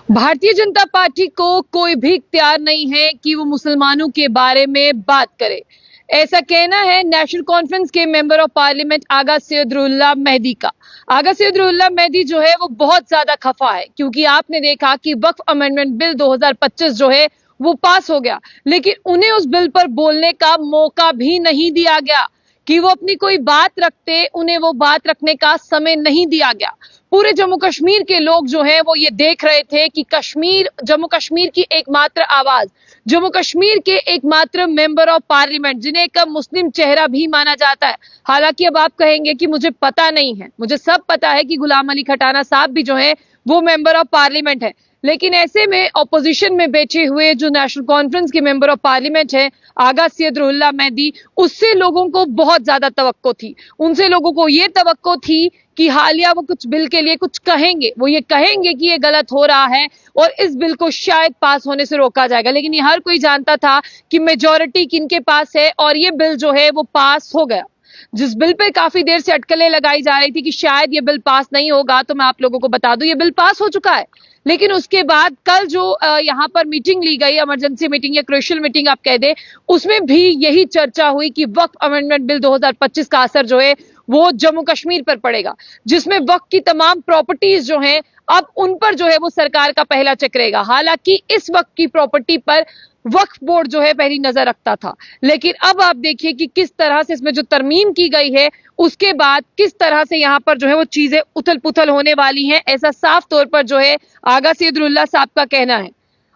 Bharatiya Janata party को कोई भी इख्तियार नहीं है कि वो मुसलमानों के बारे में बात करे। ऐसा कहना है नेशनल कॉन्फ्रेंस के मेंबर ऑफ पार्लियामेंट आगा सैयदुल्लाह मेहदी का। आगा सैयदुल्लाह मेहदी जो है वो बहुत ज्यादा खफा है, क्योंकि आपने देखा कि वक्फ अमेंडमेंट बिल 2025 जो है वो पास हो गया, लेकिन उन्हें उस बिल पर बोलने का मौका भी नहीं दिया गया कि वो अपनी कोई बात रखते। उन्हें वो बात रखने का समय नहीं दिया गया। पूरे जम्मू कश्मीर के लोग जो हैं वो ये देख रहे थे कि जम्मू कश्मीर की एकमात्र आवाज, जम्मू कश्मीर के एकमात्र मेंबर ऑफ पार्लियामेंट, जिन्हें एक मुस्लिम चेहरा भी माना जाता है। हालांकि अब आप कहेंगे कि मुझे पता नहीं है, मुझे सब पता है कि गुलाम अली खटाना साहब भी जो है वो मेंबर ऑफ पार्लियामेंट है, लेकिन ऐसे में ऑपोजिशन में बैठे हुए जो नेशनल कॉन्फ्रेंस के मेंबर ऑफ पार्लियामेंट है आगा सैयदुल्लाह मेहदी, उससे लोगों को बहुत ज्यादा तवक्को थी। उनसे लोगों को ये तवक्को थी कि हालिया वो कुछ बिल के लिए कुछ कहेंगे, वो ये कहेंगे कि ये गलत हो रहा है और इस बिल को शायद पास होने से रोका जाएगा। लेकिन ये हर कोई जानता था कि मेजॉरिटी किनके पास है और ये बिल जो है वो पास हो गया। जिस बिल पे काफी देर से अटकलें लगाई जा रही थी कि शायद ये बिल पास नहीं होगा, तो मैं आप लोगों को बता दूं ये बिल पास हो चुका है। लेकिन उसके बाद कल जो यहाँ पर मीटिंग ली गई, इमरजेंसी मीटिंग या क्रूशियल मीटिंग आप कह दे, उसमें भी यही चर्चा हुई कि वक्फ अमेंडमेंट बिल 2025 का असर जो है वो जम्मू कश्मीर पर पड़ेगा, जिसमें वक्फ की तमाम प्रॉपर्टीज जो हैं अब उन पर जो है वो सरकार का पहला चेक रहेगा। हालांकि इस वक्त की प्रॉपर्टी पर वक्फ बोर्ड जो है पहली नजर रखता था, लेकिन अब आप देखिए कि किस तरह से इसमें जो तरमीम की गई है उसके बाद किस तरह से यहाँ पर जो है वो चीजें उथल पुथल होने वाली हैं, ऐसा साफ तौर पर जो है आगा सैयदुल्लाह साहब का कहना है।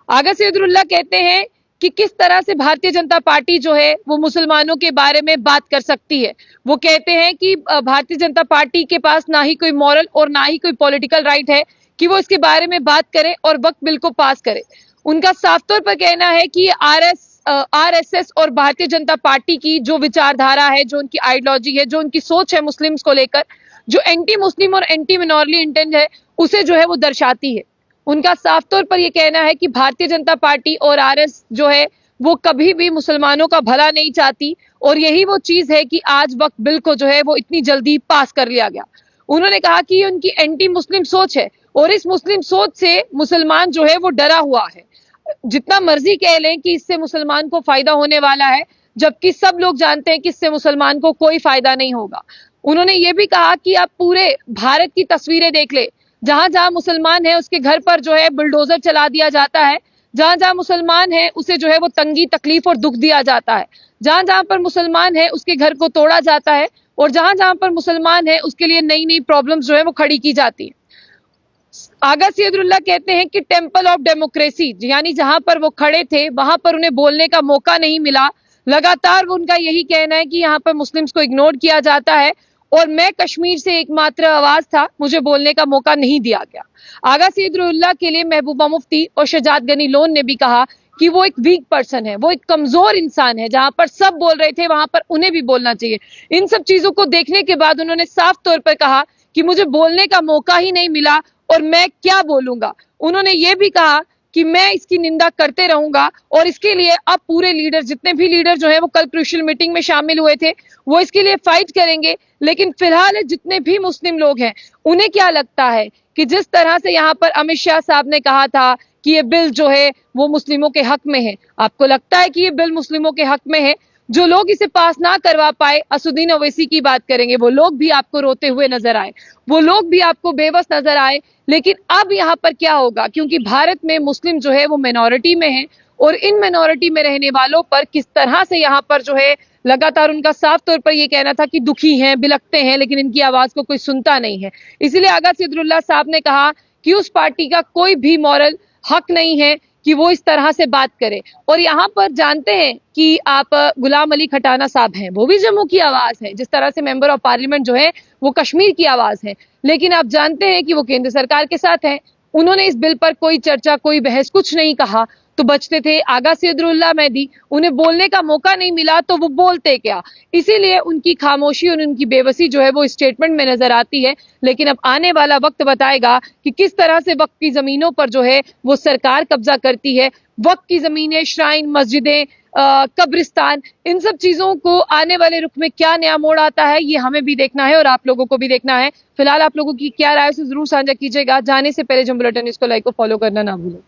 आगा सैयदुल्लाह कहते हैं कि किस तरह से भारतीय जनता पार्टी जो है वो मुसलमानों के बारे में बात कर सकती है। वो कहते हैं कि भारतीय जनता पार्टी के पास ना ही कोई मॉरल और ना ही कोई पॉलिटिकल राइट है कि वो इसके बारे में बात करे और वक्फ बिल को पास करे। उनका साफ तौर पर कहना है कि आरएसएस और भारतीय जनता पार्टी की जो विचारधारा है, जो उनकी आइडियोलॉजी है, जो उनकी सोच है मुस्लिम्स को लेकर, जो एंटी मुस्लिम और एंटी मिनॉरिटी इंटेंट है, उसे जो है वो दर्शाती है। उनका साफ तौर पर यह कहना है कि भारतीय जनता पार्टी और आरएस जो है वो कभी भी मुसलमानों का भला नहीं चाहती, और यही वो चीज है कि आज वक्त बिल को जो है वो इतनी जल्दी पास कर लिया गया। उन्होंने कहा कि उनकी एंटी मुस्लिम सोच है और इस मुस्लिम सोच से मुसलमान जो है वो डरा हुआ है। जितना मर्जी कह लें कि इससे मुसलमान को फायदा होने वाला है, जबकि सब लोग जानते हैं कि इससे मुसलमान को कोई फायदा नहीं होगा। उन्होंने ये भी कहा कि आप पूरे भारत की तस्वीरें देख ले, जहां जहां मुसलमान है उसके घर पर जो है बुलडोजर चला दिया जाता है, जहां जहां मुसलमान है उसे जो है वो तंगी तकलीफ और दुख दिया जाता है, जहां जहां पर मुसलमान है उसके घर को तोड़ा जाता है, और जहां जहां पर मुसलमान है उसके लिए नई नई प्रॉब्लम्स जो है वो खड़ी की जाती है। आगा सैयदुल्लाह कहते हैं कि टेंपल ऑफ डेमोक्रेसी, यानी जहां पर वो खड़े थे वहां पर उन्हें बोलने का मौका नहीं मिला। लगातार उनका यही कहना है कि यहाँ पर मुस्लिम्स को इग्नोर किया जाता है और मैं कश्मीर से एकमात्र आवाज था, मुझे बोलने का मौका नहीं दिया गया। आगा सैयदुल्लाह के लिए महबूबा मुफ्ती और शहजाद गनी लोन ने भी कहा कि वो एक वीक पर्सन है, वो एक कमजोर इंसान है। जहां पर सब बोल रहे थे वहां पर उन्हें भी बोलना चाहिए। इन सब चीजों को देखने के बाद उन्होंने साफ तौर पर कहा कि मुझे बोलने का मौका ही नहीं मिला और मैं क्या बोलूंगा। उन्होंने ये भी कहा कि मैं इसकी निंदा करते रहूंगा और इसके लिए अब पूरे लीडर, जितने भी लीडर जो है वो कल क्रूशियल मीटिंग में शामिल हुए थे, वो इसके लिए फाइट करेंगे। लेकिन फिलहाल जितने भी मुस्लिम लोग हैं उन्हें क्या लगता है कि जिस तरह से यहाँ पर अमित शाह साहब ने कहा था कि ये बिल जो है वो मुस्लिमों के हक में है, आपको लगता है कि ये बिल मुस्लिमों के हक में है? जो लोग इसे पास ना करवा पाए, असुद्दीन ओवैसी की बात करेंगे, वो लोग भी आपको रोते हुए नजर आए, वो लोग भी आपको बेबस नजर आए। लेकिन अब यहाँ पर क्या होगा, क्योंकि भारत में मुस्लिम जो है वो मिनॉरिटी में है और इन मिनॉरिटी में रहने वालों पर किस तरह से यहाँ पर जो है लगातार उनका साफ तौर पर यह कहना था कि दुखी हैं, बिलखते हैं, लेकिन इनकी आवाज को कोई सुनता नहीं है। इसलिए आगा सैयदुल्लाह साहब ने कहा कि उस पार्टी का कोई भी मॉरल हक नहीं है कि वो इस तरह से बात करे। और यहाँ पर जानते हैं कि आप गुलाम अली खटाना साहब हैं, वो भी जम्मू की आवाज है, जिस तरह से मेंबर ऑफ पार्लियामेंट जो है वो कश्मीर की आवाज है, लेकिन आप जानते हैं कि वो केंद्र सरकार के साथ हैं। उन्होंने इस बिल पर कोई चर्चा, कोई बहस, कुछ नहीं कहा, तो बचते थे आगा सैयदुल्लाह मेहदी। उन्हें बोलने का मौका नहीं मिला तो वो बोलते क्या? इसीलिए उनकी खामोशी और उनकी बेबसी जो है वो स्टेटमेंट में नजर आती है। लेकिन अब आने वाला वक्त बताएगा कि किस तरह से वक्फ की जमीनों पर जो है वो सरकार कब्जा करती है। वक्फ की जमीनें, श्राइन, मस्जिदें, कब्रिस्तान, इन सब चीजों को आने वाले रुख में क्या नया मोड़ आता है, ये हमें भी देखना है और आप लोगों को भी देखना है। फिलहाल आप लोगों की क्या राय है उसे जरूर साझा कीजिएगा। जाने से पहले जो बुलेटिन न्यूज़ को लाइक और फॉलो करना ना भूलें।